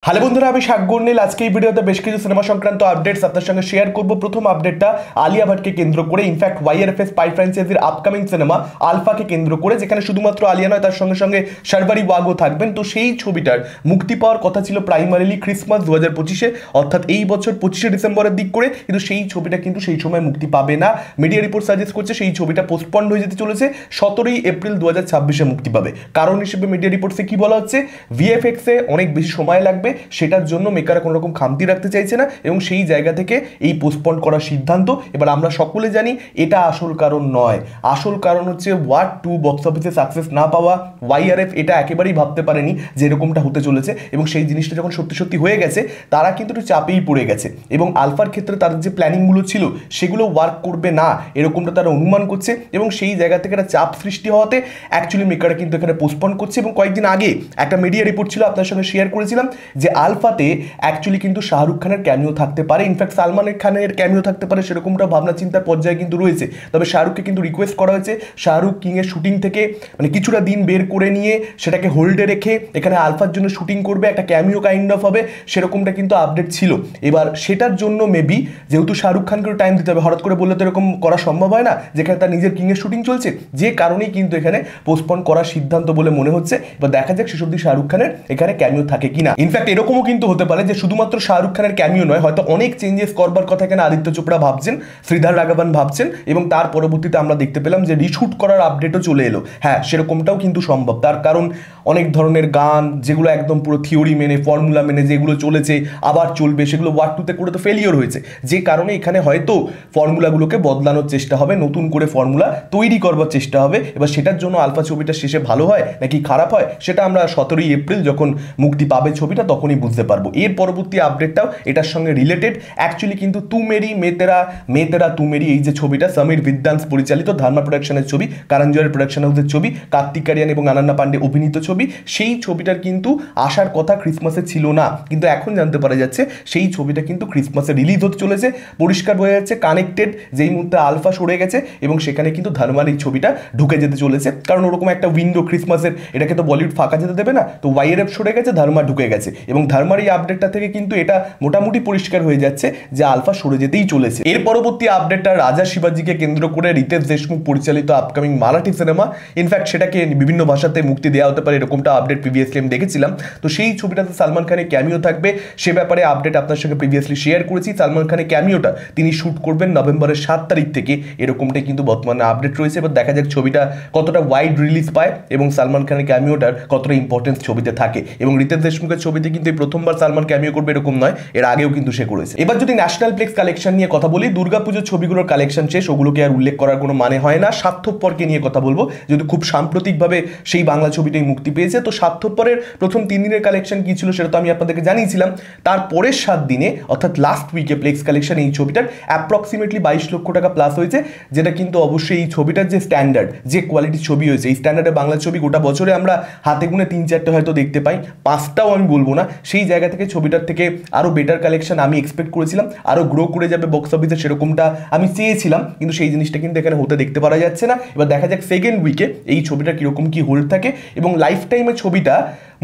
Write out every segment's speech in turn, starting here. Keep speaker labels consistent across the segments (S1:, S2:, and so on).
S1: Hello বন্ধুরা, আমি শাকগর্নিল। আজকে এই ভিডিওতে বেশ কিছু সিনেমা সংক্রান্ত আপডেটস আপনার সঙ্গে শেয়ার করব। প্রথম আপডেটটা আলিয়া ভাটকে কেন্দ্র করে, ইনফ্যাক্ট ওয়াইআরএফএস স্পাই ফ্র্যাঞ্চাইজির আপকামিং সিনেমা আলফাকে কেন্দ্র করে, যেখানে শুধুমাত্র আলিয়া নয় তার সঙ্গে সঙ্গে শারবারি ওয়াগও থাকবেন। তো সেই ছবিটার মুক্তি পাওয়ার কথা ছিল প্রাইমারিলি ক্রিসমাস 2025-এ, অর্থাৎ এই বছর 25শে ডিসেম্বরের দিক করে, কিন্তু সেই ছবিটা কিন্তু সেই সময় মুক্তি পাবে না। মিডিয়া রিপোর্ট সাজেস্ট করছে সেই ছবিটা পোস্টপন্ড হয়ে যেতে চলেছে, 17ই এপ্রিল 2026-এ মুক্তি পাবে। কারণ হিসেবে মিডিয়া রিপোর্টসে কি বলা হচ্ছে, ভিএফএক্সে অনেক বেশি সময় লাগবে, সেটার জন্য মেকাররা কোনো রকম খামতি রাখতে চাইছে না এবং সেই জায়গা থেকে এই পোস্টপন্ড করার সিদ্ধান্ত। এবার আমরা সকলে জানি এটা আসল কারণ নয়, আসল কারণ হচ্ছে ওয়ার 2 বক্স অফিসে সাকসেস না পাওয়া। ওয়াইআরএফ এটা একেবারেই ভাবতে পারেনি যে এরকমটা হতে চলেছে, এবং সেই জিনিসটা যখন সত্যি সত্যি হয়ে গেছে তারা কিন্তু একটু চাপেই পড়ে গেছে, এবং আলফার ক্ষেত্রে তাদের যে প্ল্যানিংগুলো ছিল সেগুলো ওয়ার্ক করবে না এরকমটা তারা অনুমান করছে, এবং সেই জায়গা থেকে একটা চাপ সৃষ্টি হওয়াতে অ্যাকচুয়ালি মেকাররা কিন্তু এখানে পোস্টপন্ড করছে। এবং কয়েকদিন আগে একটা মিডিয়া রিপোর্ট ছিল, আপনার সঙ্গে শেয়ার করেছিলাম, যে আলফাতে অ্যাকচুয়ালি কিন্তু শাহরুখ খানের ক্যামিও থাকতে পারে, ইনফ্যাক্ট সালমান খানের ক্যামিও থাকতে পারে, সেরকমটা ভাবনা চিন্তার পর্যায়ে কিন্তু রয়েছে। তবে শাহরুখকে কিন্তু রিকোয়েস্ট করা হয়েছে শাহরুখ কিংয়ের শুটিং থেকে মানে কিছুটা দিন বের করে নিয়ে সেটাকে হোল্ডে রেখে এখানে আলফার জন্য শুটিং করবে, একটা ক্যামিও কাইন্ড অফ হবে, সেরকমটা কিন্তু আপডেট ছিল। এবার সেটার জন্য মেবি যেহেতু শাহরুখ খানকে টাইম দিতে হবে, হঠাৎ করে বললে তো এরকম করা সম্ভব হয় না, যেখানে তার নিজের কিংয়ের শুটিং চলছে, যে কারণেই কিন্তু এখানে পোস্টপন্ড করার সিদ্ধান্ত বলে মনে হচ্ছে। এবার দেখা যাক শেষ অবধি শাহরুখ খানের এখানে ক্যামিও থাকে কিনা। ইনফ্যাক্ট এরকমও কিন্তু হতে পারে যে শুধুমাত্র শাহরুখ খানের ক্যামিও নয়, হয়তো অনেক চেঞ্জেস করবার কথা এখানে আদিত্য চোপড়া ভাবছেন, শ্রীধার রাঘবন ভাবছেন, এবং তার পরবর্তীতে আমরা দেখতে পেলাম যে রিশুট করার আপডেটও চলে এলো। হ্যাঁ, সেরকমটাও কিন্তু সম্ভব, তার কারণ অনেক ধরনের গান যেগুলো একদম পুরো থিওরি মেনে ফর্মুলা মেনে যেগুলো চলেছে আবার চলবে, সেগুলো ওয়ার 2-তে করে তো ফেলিওর হয়েছে, যে কারণে এখানে হয়তো ফর্মুলাগুলোকে বদলানোর চেষ্টা হবে, নতুন করে ফর্মুলা তৈরি করবার চেষ্টা হবে। এবার সেটার জন্য আলফা ছবিটা শেষে ভালো হয় নাকি খারাপ হয় সেটা আমরা 17ই এপ্রিল যখন মুক্তি পাবে ছবিটা তখনই বুঝতে পারবো। এর পরবর্তী আপডেটটাও এটার সঙ্গে রিলেটেড, অ্যাকচুয়ালি কিন্তু তু মেরি মে তেরা তু মেরি, এই যে ছবিটা সমীর বিদ্যাংশ পরিচালিত ধর্মা প্রোডাকশনের ছবি, কারণ জোহরের প্রোডাকশন হাউসের ছবি, কার্তিক আরিয়ান এবং আনান্না পান্ডে অভিনীত ছবি, সেই ছবিটার কিন্তু আসার কথা ক্রিসমাসে ছিল না, কিন্তু এখন জানতে পারা যাচ্ছে সেই ছবিটা কিন্তু ক্রিসমাসে রিলিজ হতে চলেছে। পরিষ্কার বোঝা যাচ্ছে কানেক্টেড, যেই মুহূর্তে আলফা সরে গেছে এবং সেখানে কিন্তু ধর্মার এই ছবিটা ঢুকে যেতে চলেছে, কারণ ওরকম একটা উইন্ডো ক্রিসমাসের, এটাকে তো বলিউড ফাঁকা যেতে দেবে না, তো ওয়াইআরএফ সরে গেছে, ধর্মা ঢুকে গেছে, এবং ধর্মার এই আপডেটটা থেকে কিন্তু এটা মোটামুটি পরিষ্কার হয়ে যাচ্ছে যে আলফা সরে যেতেই চলেছে। এর পরবর্তী আপডেটটা রাজা শিবাজিকে কেন্দ্র করে রিতেশ দেশমুখ পরিচালিত আপকামিং মারাঠি সিনেমা, ইনফ্যাক্ট সেটাকে বিভিন্ন ভাষাতে মুক্তি দেওয়া হতে পারে এরকমটা আপডেট প্রিভিয়াসলি আমি দেখেছিলাম। তো সেই ছবিটাতে সালমান খানের ক্যামিও থাকবে, সে ব্যাপারে আপডেট আপনার সঙ্গে প্রিভিয়াসলি শেয়ার করেছি। সালমান খানের ক্যামিওটা তিনি শ্যুট করবেন নভেম্বরের 7 তারিখ থেকে, এরকমটাই কিন্তু বর্তমানে আপডেট রয়েছে। এবার দেখা যাক ছবিটা কতটা ওয়াইড রিলিজ পায় এবং সালমান খানের ক্যামিওটার কতটা ইম্পর্টেন্স ছবিতে থাকে। এবং রিতেশ দেশমুখের ছবিতে কিন্তু এই প্রথমবার সালমান ক্যামিও করবে এরকম নয়, এর আগেও কিন্তু সে করেছে। এবার যদি ন্যাশনাল প্লেক্স কালেকশন নিয়ে কথা বলি, দুর্গাপুজোর ছবিগুলোর কালেকশন শেষ, ওগুলোকে আর উল্লেখ করার কোনো মানে হয় না। স্বার্থপরকে নিয়ে কথা বলবো, যেহেতু খুব সাম্প্রতিকভাবে সেই বাংলা ছবিটাই মুক্তি পেয়েছে। তো স্বার্থপরের প্রথম 3 দিনের কালেকশন কি ছিল সেটা তো আমি আপনাদেরকে জানিয়েছিলাম। তারপরের 7 দিনে অর্থাৎ লাস্ট উইকে প্লেক্স কালেকশন এই ছবিটার অ্যাপ্রক্সিমেটলি 22 লক্ষ টাকা প্লাস হয়েছে, যেটা কিন্তু অবশ্যই এই ছবিটার যে স্ট্যান্ডার্ড, যে কোয়ালিটির ছবি হয়েছে, এই স্ট্যান্ডার্ডে বাংলা ছবি গোটা বছরে আমরা হাতে গুনে 3-4টে হয়তো দেখতে পাই, 5টাও আমি বলবো না। সেই জায়গা থেকে ছবিটার থেকে আরও বেটার কালেকশন আমি এক্সপেক্ট করেছিলাম, আরও গ্রো করে যাবে বক্স অফিসে, সেরকমটা আমি চেয়েছিলাম, কিন্তু সেই জিনিসটা কিন্তু এখানে হতে দেখতে পারা যাচ্ছে না। এবার দেখা যাক সেকেন্ড উইকে এই ছবিটা কীরকম কী হোল্ড থাকে, এবং লাইফ টাইমে ছবিটা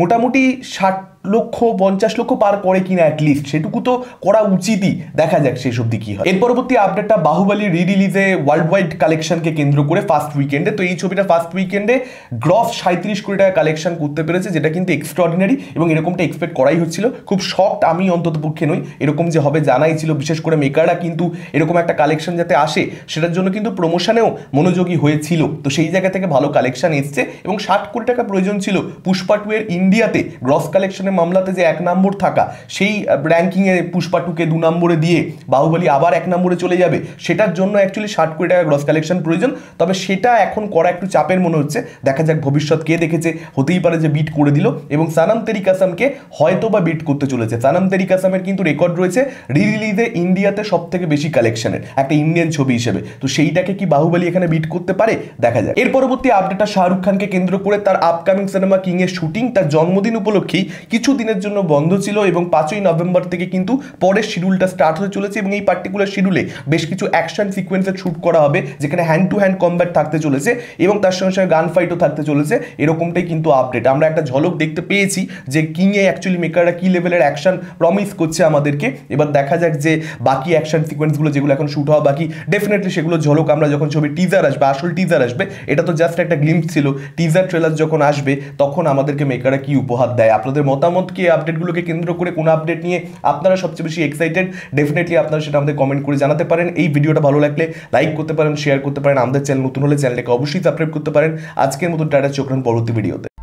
S1: মোটামুটি 60 লক্ষ 50 লক্ষ পার করে কিনা, অ্যাটলিস্ট সেটুকু তো করা উচিতই, দেখা যাক শেষ অব্দি কি হয়। এর পরবর্তী আপডেটটা বাহুবলী রিলিজে ওয়ার্ল্ড ওয়াইড কালেকশনকে কেন্দ্র করে ফার্স্ট উইকেন্ডে, তো এই ছবিটা ফার্স্ট উইকেন্ডে গ্রস 37 কোটি টাকা কালেকশন করতে পেরেছে, যেটা কিন্তু এক্সট্রাঅর্ডিনারি এবং এরকমটা এক্সপেক্ট করাই হচ্ছিল। খুব শকড আমি অন্তত পক্ষে নই, এরকম যে হবে জানাই ছিল। বিশেষ করে মেকাররা কিন্তু এরকম একটা কালেকশন যাতে আসে সেটার জন্য কিন্তু প্রমোশনেও মনোযোগী হয়েছিল, তো সেই জায়গা থেকে ভালো কালেকশন এসছে। এবং 60 কোটি টাকা প্রয়োজন ছিল পুষ্পা 2 এর ইন্ডিয়াতে গ্রস কালেকশনের মামলাতে যে 1 নম্বর থাকা, সেই র্যাঙ্কিংয়ে পুষ্পা 2কে 2 নম্বরে দিয়ে বাহুবলী আবার 1 নম্বরে চলে যাবে, সেটার জন্য অ্যাকচুয়ালি 60 কোটি টাকা গ্রস কালেকশন প্রয়োজন। তবে সেটা এখন করা একটু চাপের মনে হচ্ছে, দেখা যাক ভবিষ্যৎ কে দেখেছে, হতেই পারে যে বিট করে দিল, এবং সানাম তেরি কাসামকে হয়তো বা বিট করতে চলেছে। সানাম তেরি কাসামের কিন্তু রেকর্ড রয়েছে রিলিজে ইন্ডিয়াতে সব থেকে বেশি কালেকশনের একটা ইন্ডিয়ান ছবি হিসেবে, তো সেইটাকে কি বাহুবলী এখানে বিট করতে পারে, দেখা যায়। এর পরবর্তী আপডেটটা শাহরুখ খানকে কেন্দ্র করে তার আপকামিং সিনেমা কিং এর শুটিং, তার জন্মদিন উপলক্ষেই কিছু দিনের জন্য বন্ধ ছিল এবং 5ই নভেম্বর থেকে কিন্তু পরের শিডিউলটা স্টার্ট হতে চলেছে এবং এই পার্টিকুলার শিডিউলে বেশ কিছু অ্যাকশন সিকোয়েন্সের শ্যুট করা হবে, যেখানে হ্যান্ড টু হ্যান্ড কম্ব্যাট থাকতে চলেছে এবং তার সঙ্গে সঙ্গে গান ফাইটও থাকতে চলেছে। এরকমটাই কিন্তু আপডেট। আমরা একটা ঝলক দেখতে পেয়েছি যে কিংয়ে অ্যাকচুয়ালি মেকাররা কি লেভেলের অ্যাকশন প্রমিস করছে আমাদেরকে। এবার দেখা যাক যে বাকি অ্যাকশন সিকোয়েন্সগুলো যেগুলো এখন শ্যুট হওয়া বাকি, ডেফিনেটলি সেগুলো ঝলক আমরা যখন ছবি টিজার আসবে, আসল টিজার আসবে, এটা তো জাস্ট একটা গ্লিম্পস ছিল, টিজার ট্রেলার যখন আসবে তখন আমাদেরকে মেকাররা কি উপহার দেয়। আপনাদের মতামত কি আপডেটগুলোকে কেন্দ্র করে, কোন আপডেট নিয়ে আপনারা সবচেয়ে বেশি এক্সাইটেড, ডেফিনেটলি আপনারা সেটা আমাদের কমেন্ট করে জানাতে পারেন। এই ভিডিওটা ভালো লাগলে লাইক করতে পারেন, শেয়ার করতে পারেন। আমাদের চ্যানেল নতুন হলে চ্যানেলটাকে অবশ্যই সাবস্ক্রাইব করতে পারেন। আজকের মতো টাটা, চোখ রাখুন পরবর্তী ভিডিওতে।